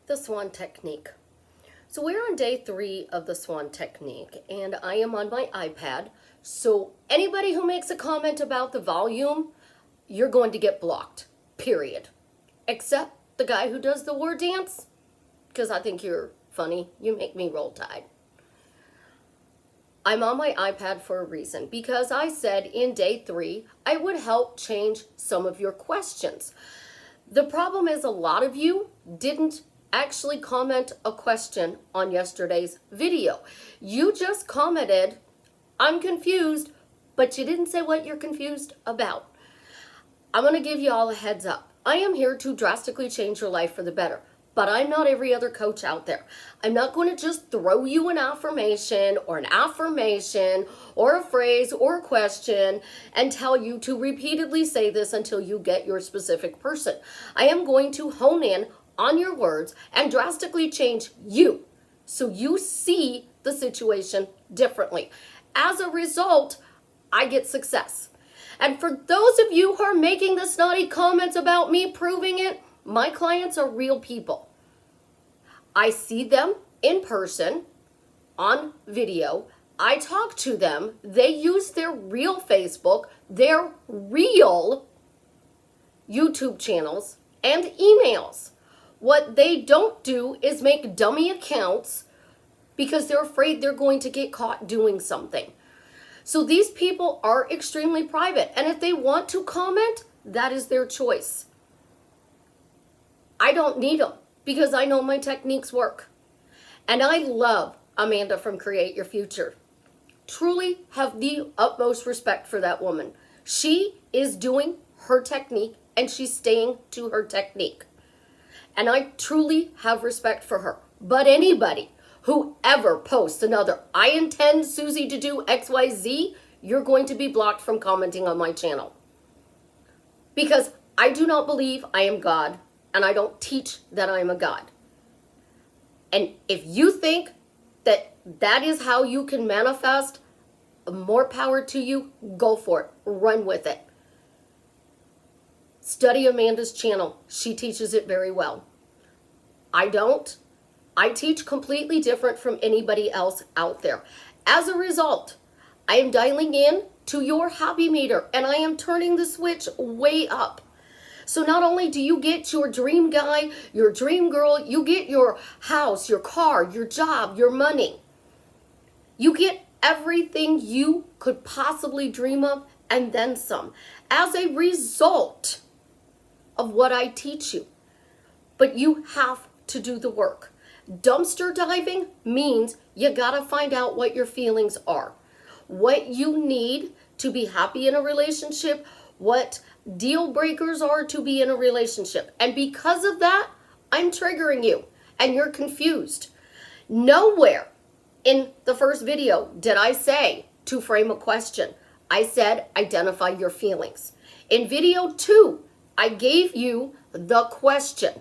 The Swann Technique. So we're on day 3 of the Swann Technique, and I am on my iPad. So anybody who makes a comment about the volume, you're going to get blocked, period. Except the guy who does the war dance, because I think you're funny. You make me roll tide. I'm on my iPad for a reason, because I said in day 3, I would help change some of your questions. The problem is a lot of you didn't actually comment a question on yesterday's video. You just commented, I'm confused, but you didn't say what you're confused about. I'm going to give you all a heads up. I am here to drastically change your life for the better, but I'm not every other coach out there. I'm not going to just throw you an affirmation or a phrase or a question and tell you to repeatedly say this until you get your specific person. I am going to hone in on your words and drastically change you so you see the situation differently. As a result, I get success. And for those of you who are making the snotty comments about me proving it, my clients are real people. I see them in person, on video. I talk to them. They use their real Facebook, their real YouTube channels, and emails. What they don't do is make dummy accounts because they're afraid they're going to get caught doing something. So these people are extremely private. And if they want to comment, that is their choice. I don't need them because I know my techniques work. And I love Amanda from Create Your Future. Truly have the utmost respect for that woman. She is doing her technique and she's staying to her technique. And I truly have respect for her. But anybody who ever posts another, I intend Susie to do XYZ, you're going to be blocked from commenting on my channel. Because I do not believe I am God, and I don't teach that I am a God. And if you think that that is how you can manifest more power to you, go for it. Run with it. Study Amanda's channel. She teaches it very well. I don't. I teach completely different from anybody else out there. As a result, I am dialing in to your happy meter and I am turning the switch way up. So not only do you get your dream guy, your dream girl, you get your house, your car, your job, your money. You get everything you could possibly dream of and then some as a result of what I teach you. But you have to do the work. Dumpster diving means you gotta find out what your feelings are, what you need to be happy in a relationship, what deal breakers are to be in a relationship. And because of that, I'm triggering you and you're confused. Nowhere in the first video did I say to frame a question. I said identify your feelings. In video 2, I gave you the question.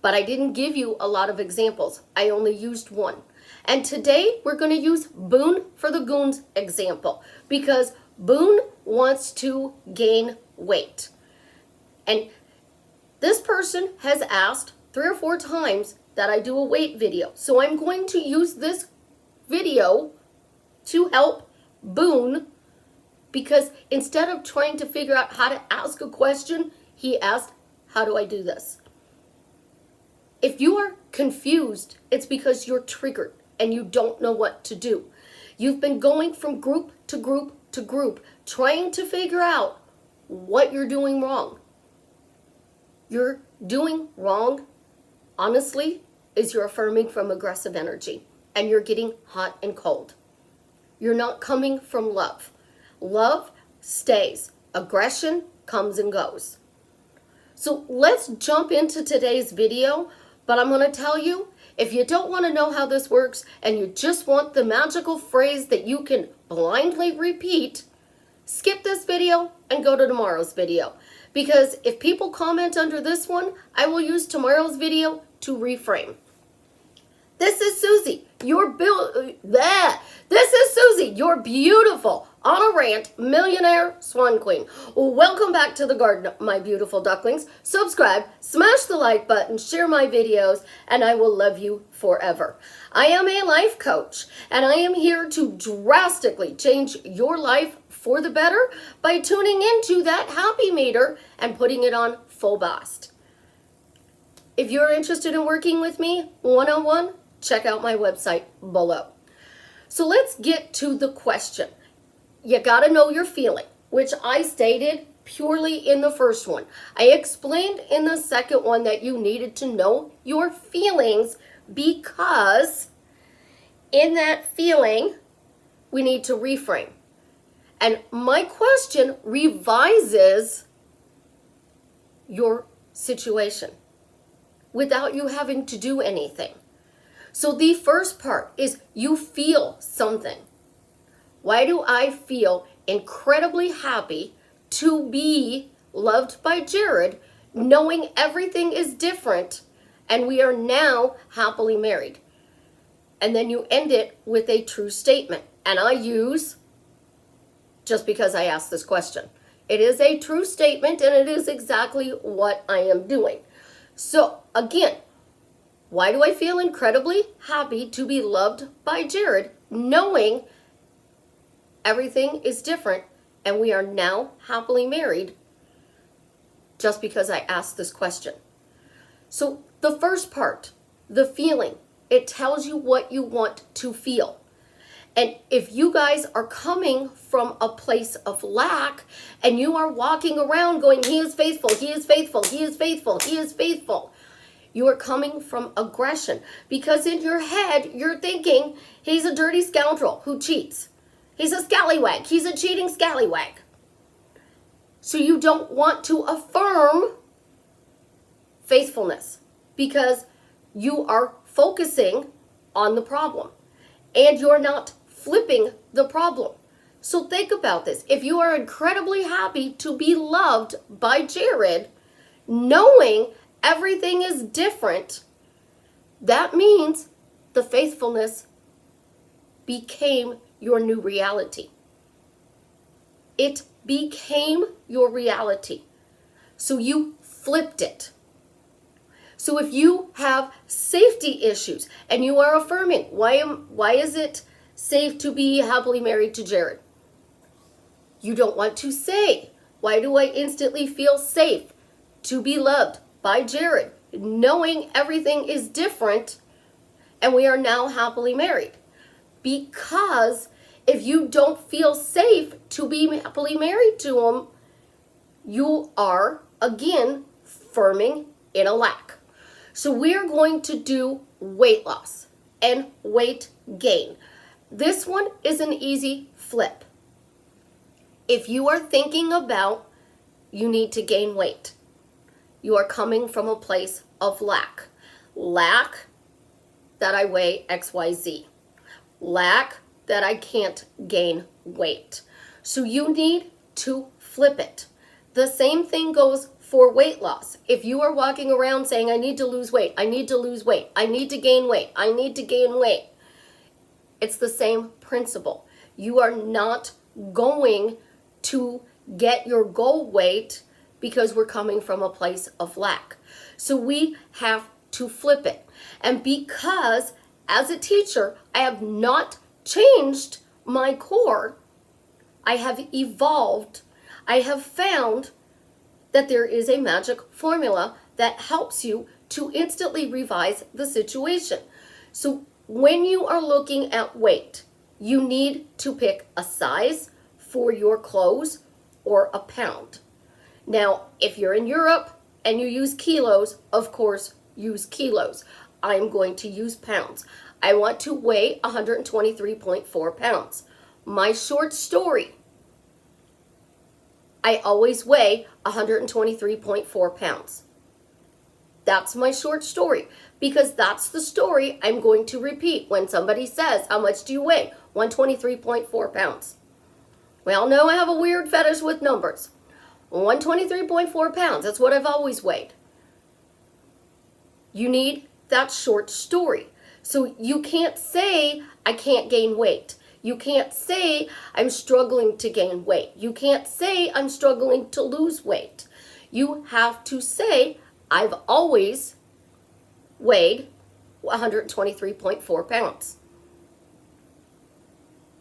But I didn't give you a lot of examples. I only used one. And today we're going to use Boone for the Goons example because Boone wants to gain weight. And this person has asked 3 or 4 times that I do a weight video. So I'm going to use this video to help Boone because instead of trying to figure out how to ask a question, he asked, how do I do this? If you are confused, it's because you're triggered and you don't know what to do. You've been going from group to group to group, trying to figure out what you're doing wrong. You're doing wrong, honestly, is you're affirming from aggressive energy and you're getting hot and cold. You're not coming from love. Love stays. Aggression comes and goes. So let's jump into today's video. But I'm going to tell you, if you don't want to know how this works and you just want the magical phrase that you can blindly repeat, skip this video and go to tomorrow's video. Because if people comment under this one, I will use tomorrow's video to reframe. This is Susie, your This is Susie, your beautiful, on a rant, millionaire swan queen. Welcome back to the garden, my beautiful ducklings. Subscribe, smash the like button, share my videos, and I will love you forever. I am a life coach, and I am here to drastically change your life for the better by tuning into that happy meter and putting it on full blast. If you're interested in working with me one-on-one, check out my website below. So let's get to the question. You got to know your feeling, which I stated purely in the first one. I explained in the second one that you needed to know your feelings because in that feeling, we need to reframe. And my question revises your situation without you having to do anything. So the first part is you feel something. Why do I feel incredibly happy to be loved by Jared, knowing everything is different and we are now happily married? And then you end it with a true statement. And I use, just because I asked this question, it is a true statement and it is exactly what I am doing. So again, why do I feel incredibly happy to be loved by Jared, knowing everything is different and we are now happily married? Just because I asked this question. So the first part, the feeling, it tells you what you want to feel. And if you guys are coming from a place of lack and you are walking around going, he is faithful, he is faithful, he is faithful, he is faithful, you are coming from aggression because in your head, you're thinking he's a dirty scoundrel who cheats. He's a scallywag. He's a cheating scallywag. So you don't want to affirm faithfulness because you are focusing on the problem and you're not flipping the problem. So think about this. If you are incredibly happy to be loved by Jared, knowing everything is different, that means the faithfulness became your new reality. It became your reality. So you flipped it. So if you have safety issues and you are affirming, why is it safe to be happily married to Jared? You don't want to say, why do I instantly feel safe to be loved by Jared, knowing everything is different and we are now happily married? Because if you don't feel safe to be happily married to him, you are, again, firming in a lack. So we are going to do weight loss and weight gain. This one is an easy flip. If you are thinking about you need to gain weight, you are coming from a place of lack. Lack that I weigh XYZ. Lack that I can't gain weight. So you need to flip it. The same thing goes for weight loss. If you are walking around saying, I need to lose weight, I need to lose weight, I need to gain weight, I need to gain weight, it's the same principle. You are not going to get your goal weight because we're coming from a place of lack. So we have to flip it. And because as a teacher, I have not changed my core, I have evolved, I have found that there is a magic formula that helps you to instantly revise the situation. So when you are looking at weight, you need to pick a size for your clothes or a pound. Now, if you're in Europe and you use kilos, of course, use kilos. I'm going to use pounds. I want to weigh 123.4 pounds. My short story, I always weigh 123.4 pounds. That's my short story because that's the story I'm going to repeat when somebody says, how much do you weigh? 123.4 pounds. We all know I have a weird fetish with numbers. 123.4 pounds, that's what I've always weighed. You need that short story. So you can't say, I can't gain weight. You can't say, I'm struggling to gain weight. You can't say, I'm struggling to lose weight. You have to say, I've always weighed 123.4 pounds.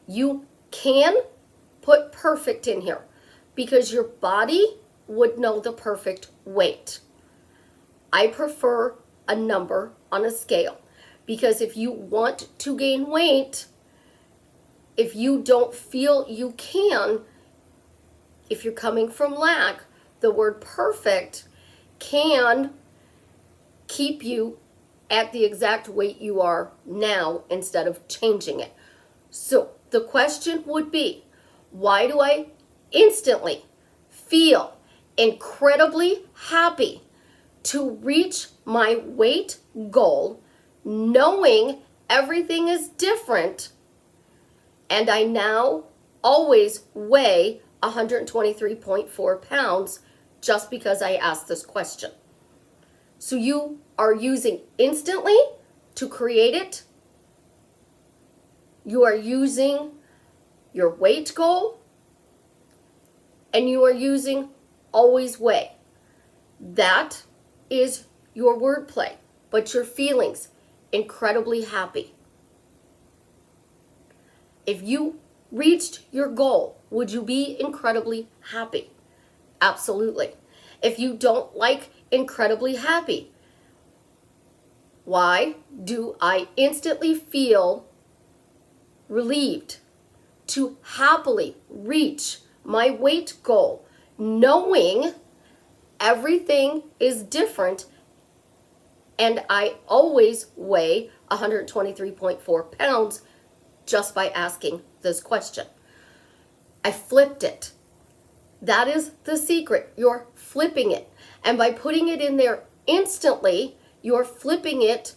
You can put perfect in here because your body would know the perfect weight. I prefer a number on a scale because if you want to gain weight, if you don't feel you can, if you're coming from lack, the word perfect can keep you at the exact weight you are now instead of changing it. So the question would be, why do I instantly feel incredibly happy to reach my weight goal, knowing everything is different, and I now always weigh 123.4 pounds just because I asked this question? So you are using instantly to create it. You are using your weight goal, and you are using always weigh. That is your wordplay, but your feelings incredibly happy. If you reached your goal, would you be incredibly happy? Absolutely. If you don't like incredibly happy, why do I instantly feel relieved to happily reach my weight goal, knowing everything is different and I always weigh 123.4 pounds just by asking this question? I flipped it. That is the secret. You're flipping it. And by putting it in there instantly, you're flipping it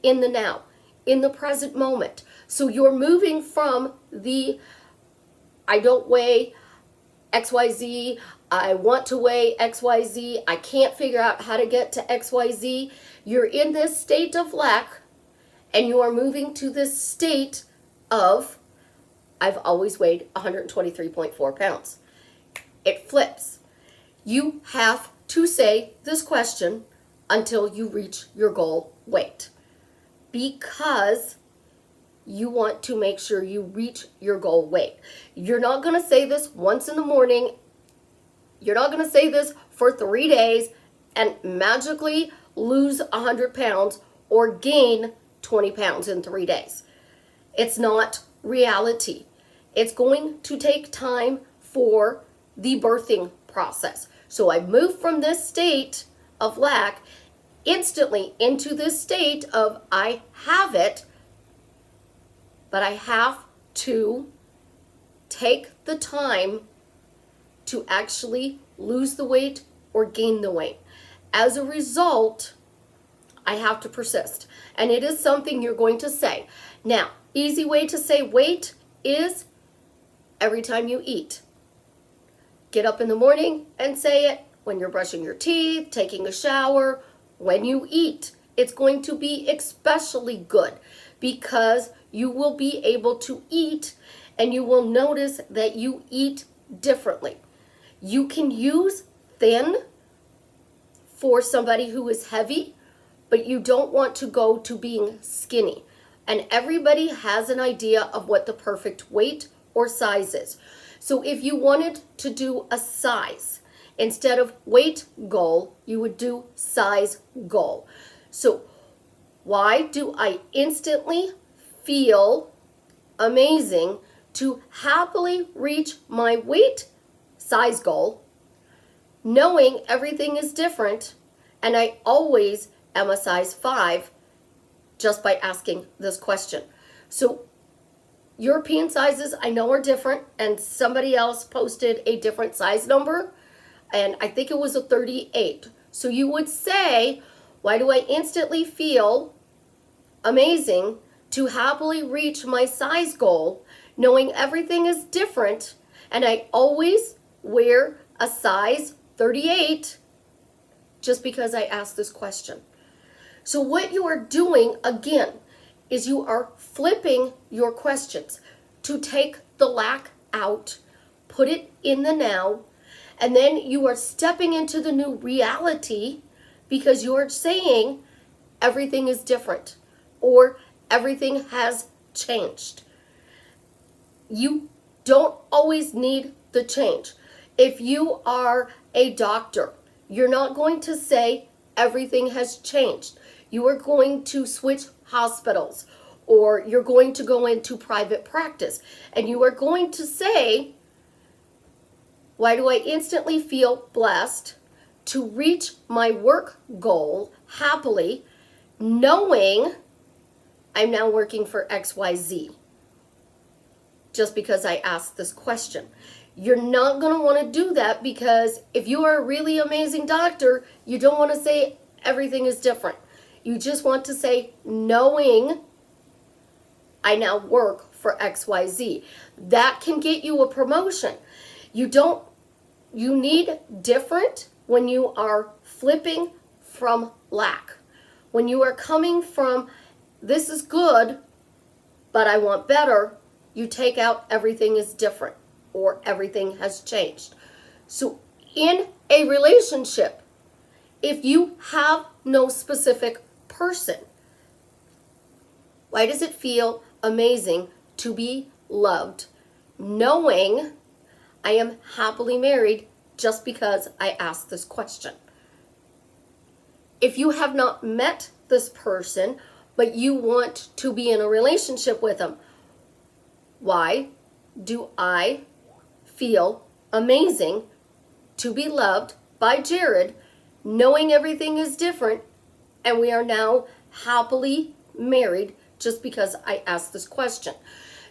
in the now, in the present moment. So you're moving from the I don't weigh XYZ, I want to weigh XYZ, I can't figure out how to get to XYZ. You're in this state of lack, and you are moving to this state of I've always weighed 123.4 pounds. It flips. You have to say this question until you reach your goal weight, because you want to make sure you reach your goal weight. You're not going to say this once in the morning. You're not going to say this for 3 days and magically lose 100 pounds or gain 20 pounds in 3 days. It's not reality. It's going to take time for the birthing process. So I moved from this state of lack instantly into this state of I have it, but I have to take the time to actually lose the weight or gain the weight. As a result, I have to persist. And it is something you're going to say. Now, easy way to say weight is every time you eat. Get up in the morning and say it when you're brushing your teeth, taking a shower, when you eat. It's going to be especially good because you will be able to eat and you will notice that you eat differently. You can use thin for somebody who is heavy, but you don't want to go to being skinny. And everybody has an idea of what the perfect weight or size is. So if you wanted to do a size, instead of weight goal, you would do size goal. So why do I instantly feel amazing to happily reach my weight size goal, knowing everything is different, and I always am a size 5 just by asking this question? So European sizes I know are different, and somebody else posted a different size number, and I think it was a 38. So you would say, why do I instantly feel amazing to happily reach my size goal, knowing everything is different, and I always wear a size 38 just because I asked this question? So what you are doing, again, is you are flipping your questions to take the lack out, put it in the now, and then you are stepping into the new reality because you're saying everything is different or everything has changed. You don't always need the change. If you are a doctor, you're not going to say everything has changed. You are going to switch hospitals, or you're going to go into private practice, and you are going to say, why do I instantly feel blessed to reach my work goal happily, knowing I'm now working for XYZ? Just because I asked this question. You're not going to want to do that, because if you are a really amazing doctor, you don't want to say everything is different. You just want to say, knowing I now work for XYZ. That can get you a promotion. You need different when you are flipping from lack. When you are coming from, this is good, but I want better, you take out everything is different or everything has changed. So in a relationship, if you have no specific person, why does it feel amazing to be loved, knowing I am happily married just because I asked this question? If you have not met this person, but you want to be in a relationship with them, why do I feel amazing to be loved by Jared, knowing everything is different, and we are now happily married just because I asked this question?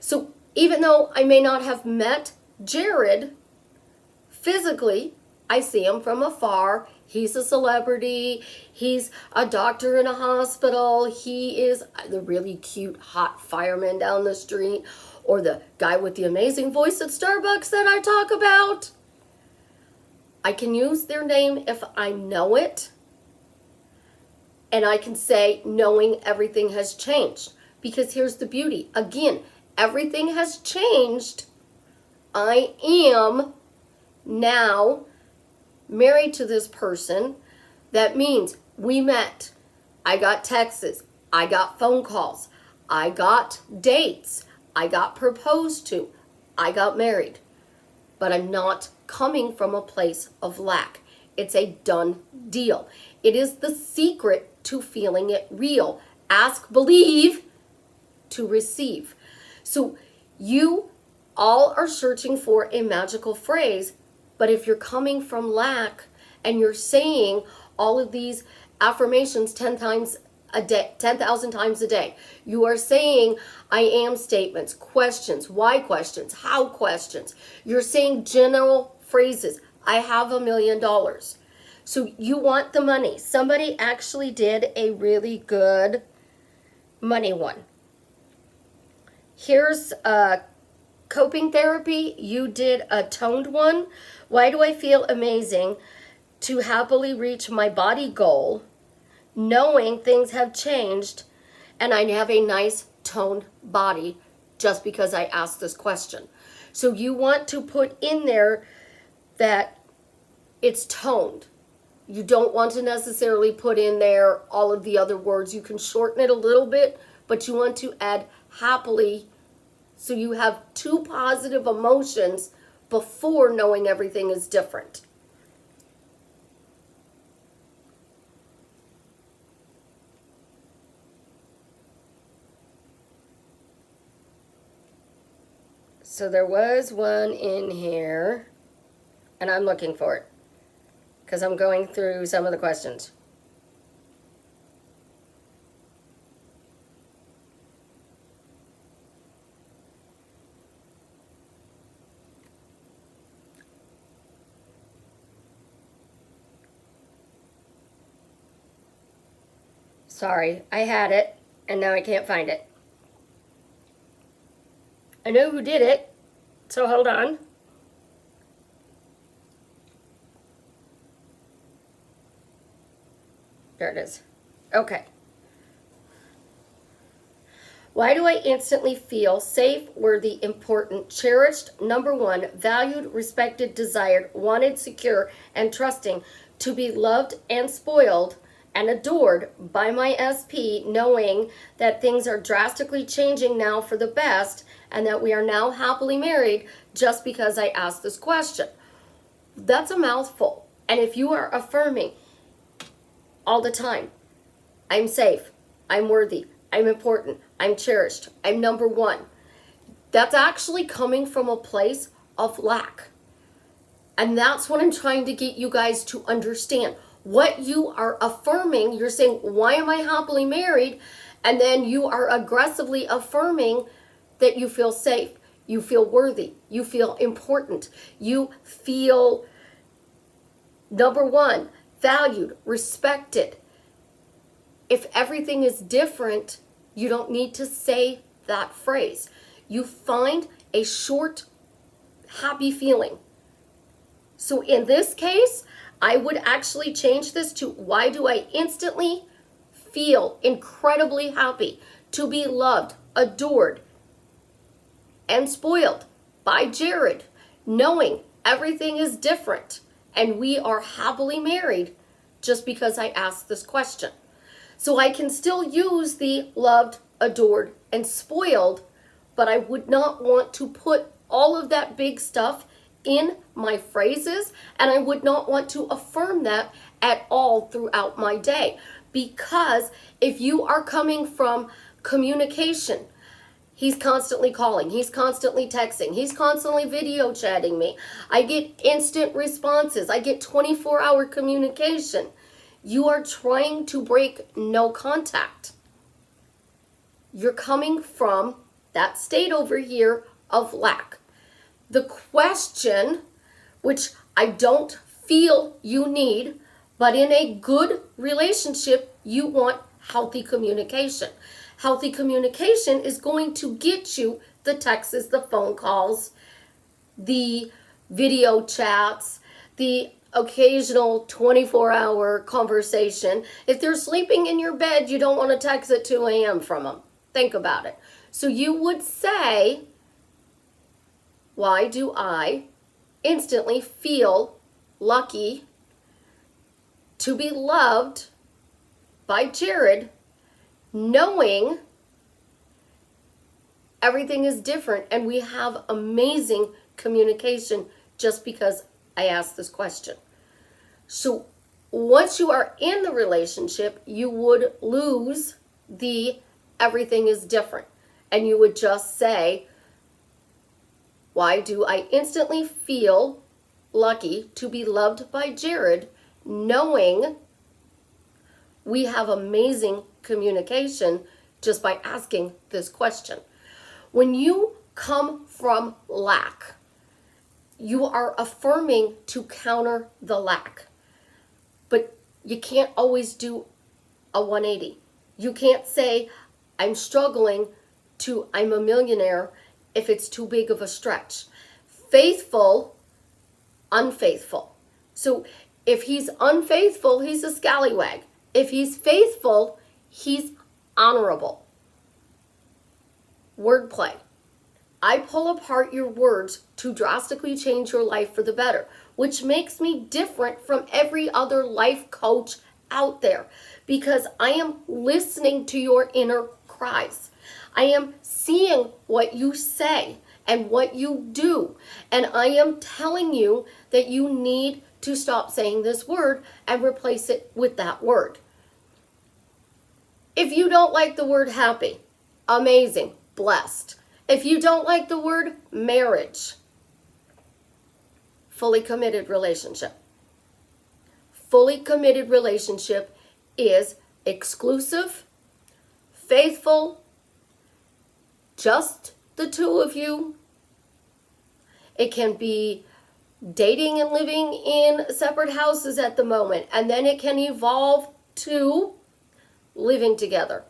So even though I may not have met Jared physically, I see him from afar. He's a celebrity. He's a doctor in a hospital. He is the really cute, hot fireman down the street, or the guy with the amazing voice at Starbucks that I talk about. I can use their name if I know it, and I can say, knowing everything has changed. Because here's the beauty. Again, everything has changed. I am now married to this person. That means we met. I got texts. I got phone calls. I got dates. I got proposed to. I got married. But I'm not coming from a place of lack. It's a done deal. It is the secret to feeling it real. Ask, believe, to receive. So you all are searching for a magical phrase, but if you're coming from lack and you're saying all of these affirmations 10 times a day, 10,000 times a day, you are saying I am statements, questions, why questions, how questions. You're saying general phrases. I have $1 million. So you want the money. Somebody actually did a really good money one. Here's a coping therapy. You did a toned one. Why do I feel amazing to happily reach my body goal, knowing things have changed and I have a nice toned body just because I asked this question? So you want to put in there that it's toned. You don't want to necessarily put in there all of the other words. You can shorten it a little bit, but you want to add happily, so you have two positive emotions before knowing everything is different. So there was one in here, and I'm looking for it because I'm going through some of the questions. Sorry, I had it, and now I can't find it. I know who did it, so hold on. There it is. Okay. Why do I instantly feel safe, worthy, important, cherished, number one, valued, respected, desired, wanted, secure, and trusting to be loved and spoiled and adored by my SP, knowing that things are drastically changing now for the best and that we are now happily married just because I asked this question? That's a mouthful. And if you are affirming all the time, I'm safe, I'm worthy, I'm important, I'm cherished, I'm number one, that's actually coming from a place of lack. And that's what I'm trying to get you guys to understand. What you are affirming, you're saying, why am I happily married? And then you are aggressively affirming that you feel safe, you feel worthy, you feel important, you feel, number one, valued, respected. If everything is different, you don't need to say that phrase. You find a short, happy feeling. So in this case, I would actually change this to, why do I instantly feel incredibly happy to be loved, adored, and spoiled by Jared, knowing everything is different and we are happily married just because I asked this question. So I can still use the loved, adored, and spoiled, but I would not want to put all of that big stuff in my phrases, and I would not want to affirm that at all throughout my day. Because if you are coming from communication, he's constantly calling, he's constantly texting, he's constantly video chatting me, I get instant responses, I get 24-hour communication, you are trying to break no contact. You're coming from that state over here of lack. The question, which I don't feel you need, but in a good relationship, you want healthy communication. Healthy communication is going to get you the texts, the phone calls, the video chats, the occasional 24-hour conversation. If they're sleeping in your bed, you don't want to text at 2 a.m. from them. Think about it. So you would say, why do I instantly feel lucky to be loved by Jared, knowing everything is different and we have amazing communication just because I asked this question? So once you are in the relationship, you would lose the everything is different. And you would just say, why do I instantly feel lucky to be loved by Jared, knowing we have amazing communication just by asking this question? When you come from lack, you are affirming to counter the lack. But you can't always do a 180. You can't say, I'm struggling, to I'm a millionaire if it's too big of a stretch. Faithful, unfaithful. So if he's unfaithful, he's a scallywag. If he's faithful, he's honorable. Wordplay. I pull apart your words to drastically change your life for the better, which makes me different from every other life coach out there, because I am listening to your inner cries. I am seeing what you say and what you do, and I am telling you that you need to stop saying this word and replace it with that word. If you don't like the word happy, amazing, blessed. If you don't like the word marriage, fully committed relationship. Fully committed relationship is exclusive, faithful, just the two of you. It can be dating and living in separate houses at the moment, and then it can evolve to living together,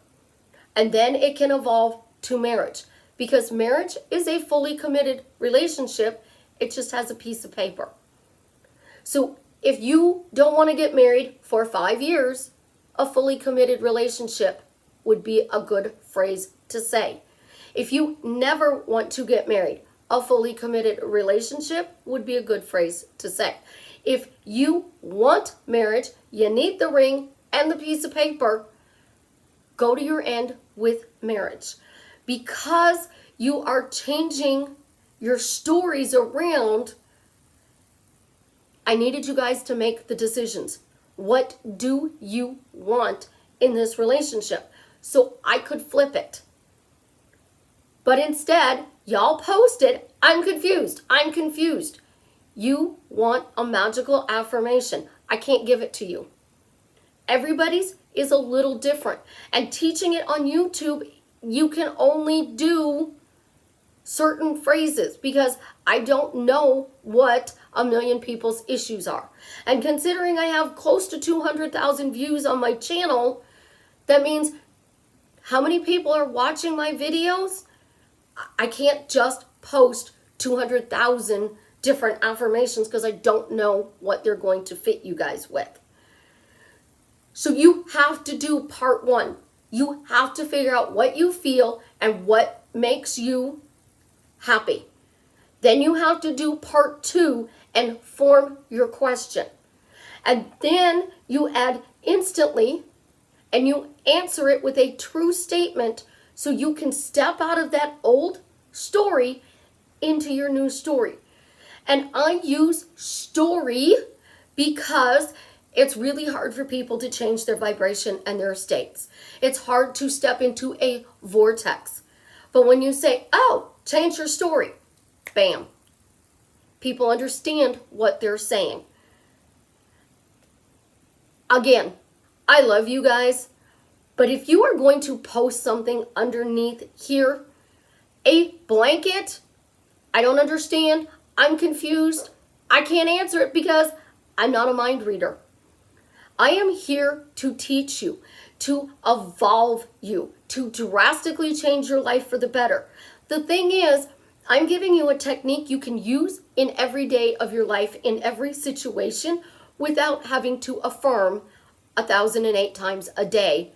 and then it can evolve to marriage, because marriage is a fully committed relationship. It just has a piece of paper. So if you don't want to get married for 5 years, a fully committed relationship would be a good phrase to to say. If you never want to get married, a fully committed relationship would be a good phrase to say. If you want marriage, you need the ring and the piece of paper, go to your end with marriage. Because you are changing your stories around, I needed you guys to make the decisions. What do you want in this relationship? So I could flip it. But instead, y'all posted, I'm confused. I'm confused. You want a magical affirmation. I can't give it to you. Everybody's is a little different. And teaching it on YouTube, you can only do certain phrases because I don't know what a million people's issues are. And considering I have close to 200,000 views on my channel, that means how many people are watching my videos? I can't just post 200,000 different affirmations because I don't know what they're going to fit you guys with. So you have to do part one. You have to figure out what you feel and what makes you happy. Then you have to do part two and form your question. And then you add instantly and you answer it with a true statement so you can step out of that old story into your new story. And I use story because it's really hard for people to change their vibration and their states. It's hard to step into a vortex. But when you say, oh, change your story, bam. People understand what they're saying. Again, I love you guys, but if you are going to post something underneath here, a blanket, I don't understand, I'm confused, I can't answer it because I'm not a mind reader. I am here to teach you, to evolve you, to drastically change your life for the better. The thing is, I'm giving you a technique you can use in every day of your life, in every situation, without having to affirm 1,008 times a day.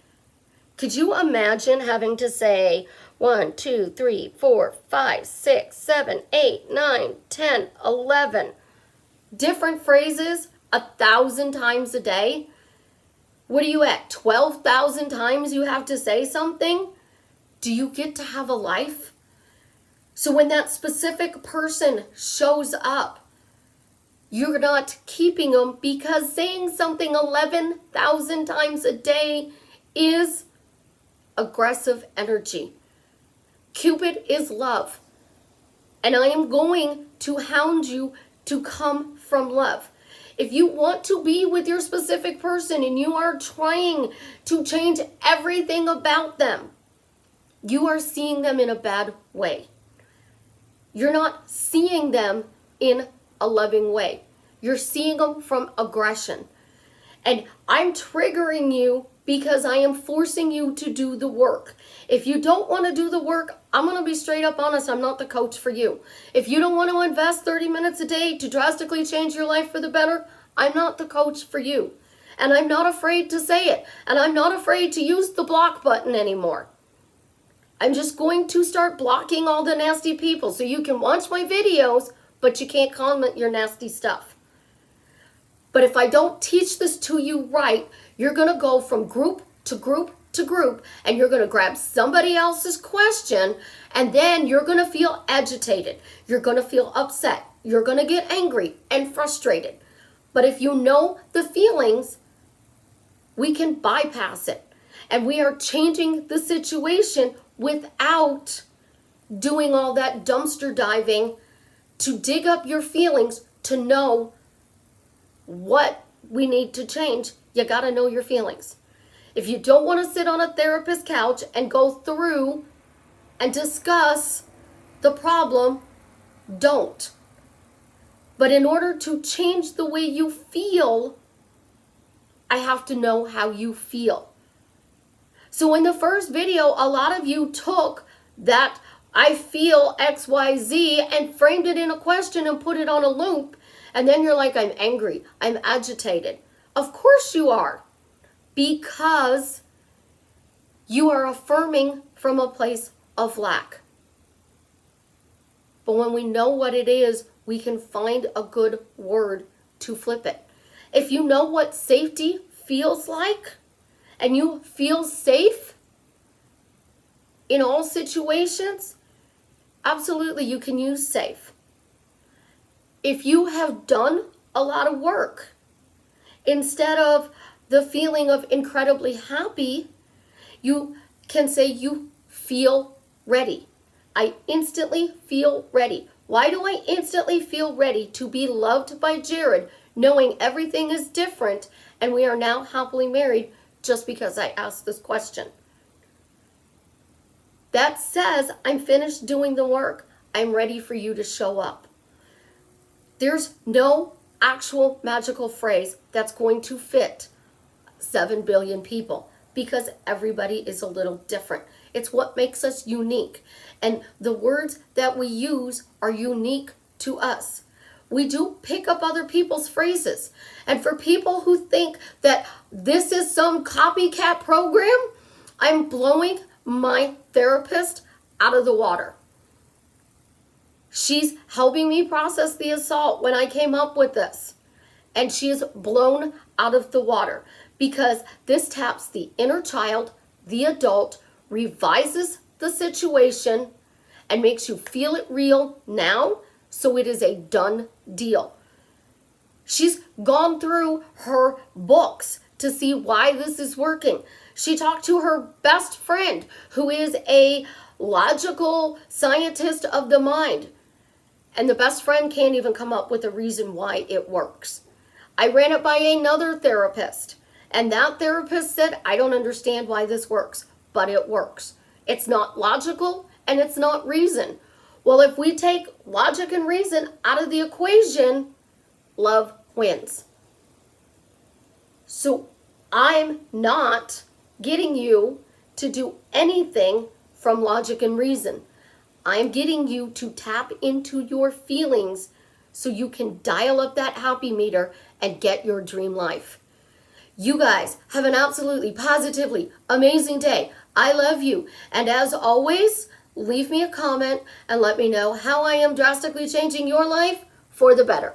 Could you imagine having to say 1, 2, 3, 4, 5, 6, 7, 8, 9, 10, 11 different phrases 1,000 times a day? What are you at? 12,000 times you have to say something? Do you get to have a life? So when that specific person shows up, you're not keeping them because saying something 11,000 times a day is aggressive energy. Cupid is love. And I am going to hound you to come from love. If you want to be with your specific person and you are trying to change everything about them, you are seeing them in a bad way. You're not seeing them in a loving way. You're seeing them from aggression. And I'm triggering you because I am forcing you to do the work. If you don't want to do the work, I'm going to be straight up honest, I'm not the coach for you. If you don't want to invest 30 minutes a day to drastically change your life for the better, I'm not the coach for you. And I'm not afraid to say it. And I'm not afraid to use the block button anymore. I'm just going to start blocking all the nasty people so you can watch my videos, but you can't comment your nasty stuff. But if I don't teach this to you right, you're going to go from group to group to group, and you're going to grab somebody else's question, and then you're going to feel agitated. You're going to feel upset. You're going to get angry and frustrated. But if you know the feelings, we can bypass it. And we are changing the situation without doing all that dumpster diving to dig up your feelings to know what we need to change. You got to know your feelings. If you don't want to sit on a therapist couch and go through and discuss the problem, don't. But in order to change the way you feel, I have to know how you feel. So in the first video, a lot of you took that I feel XYZ and framed it in a question and put it on a loop. And then you're like, I'm angry, I'm agitated. Of course you are. Because You are affirming from a place of lack. But when we know what it is, we can find a good word to flip it. If you know what safety feels like, and you feel safe in all situations, absolutely you can use safe. If you have done a lot of work, instead of the feeling of incredibly happy, you can say you feel ready. I instantly feel ready. Why do I instantly feel ready to be loved by Jared, knowing everything is different and we are now happily married just because I asked this question? That says I'm finished doing the work. I'm ready for you to show up. There's no actual magical phrase that's going to fit 7 billion people because everybody is a little different. It's what makes us unique. And the words that we use are unique to us. We do pick up other people's phrases. And for people who think that this is some copycat program, I'm blowing my therapist out of the water. She's helping me process the assault when I came up with this. And she is blown out of the water because this taps the inner child, the adult, revises the situation, and makes you feel it real now, so it is a done deal. She's gone through her books to see why this is working. She talked to her best friend, who is a logical scientist of the mind. And the best friend can't even come up with a reason why it works. I ran it by another therapist, and that therapist said, I don't understand why this works, but it works. It's not logical and it's not reason. Well, if we take logic and reason out of the equation, love wins. So I'm not getting you to do anything from logic and reason. I'm getting you to tap into your feelings so you can dial up that happy meter and get your dream life. You guys have an absolutely, positively amazing day. I love you. And as always, leave me a comment and let me know how I am drastically changing your life for the better.